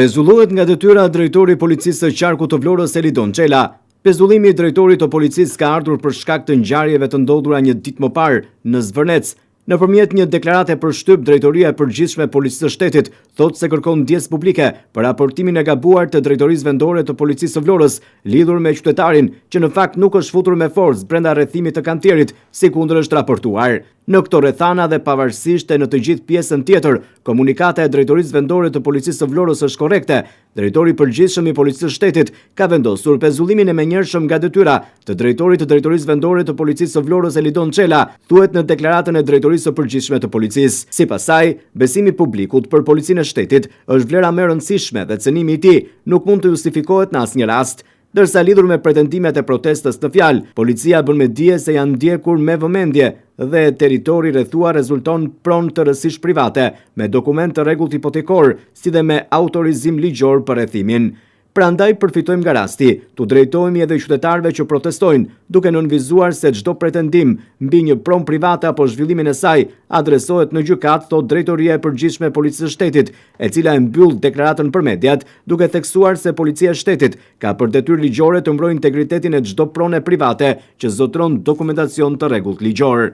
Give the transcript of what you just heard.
Pezullohet nga detyra drejtori i policisë së qarkut të Vlorës Elidon Çela. Pezullimi i drejtorit të policisë ka ardhur për shkak të ngjarjeve të ndodhura një ditë më parë në Zvërnec. Nëpërmjet një deklarate për shtyp, Drejtoria e Përgjithshme e Policisë së Shtetit thotë se kërkon ndjesë publike për raportimin e gabuar të Drejtorisë Vendore të Policisë së Vlorës lidhur me qytetarin, që në fakt nuk është futur me forcë brenda rrethimit të kantierit, si kundër është raportuar. Në këto rrethana dhe pavarësisht e në të gjithë pjesën tjetër, komunikata e Drejtorisë Vendore të Policisë së Vlorës është korrekte. Drejtori i Përgjithshëm i Policisë së Shtetit ka vendosur pezullimin e menjëhershëm nga detyra të drejtorit të Drejtorisë Vendore të Policisë së Vlorës Elidon Çela, thuhet në deklaratën e Drejtorisë së Përgjithshme të Policisë. Sipas saj, besimi i publikut për Policinë e Shtetit është vlera më e rëndësishme dhe cënimi i tij nuk mund të justifikohet në asnjë rast. Dërsa lidhur me pretendimet e protestës në fjalë, policia bën me dije se janë ndjekur me vëmendje dhe territori rrethuar rezulton pronë të rësish private, me dokument të rregullt hipotekor, si dhe me autorizim ligjor për rrethimin. Prandaj përfitojmë nga rasti, tu drejtohemi edhe qytetarëve që protestojnë, duke nënvizuar se çdo pretendim mbi një pronë private apo zhvillimin e saj adresohet në gjykat, thot Drejtoria e Përgjithshme e Policisë së Shtetit, e cila e mbyll deklaratën për mediat, duke theksuar se Policia e Shtetit ka për detyrë ligjore të mbrojë integritetin e çdo prone private që zotron dokumentacion të rregullt ligjor.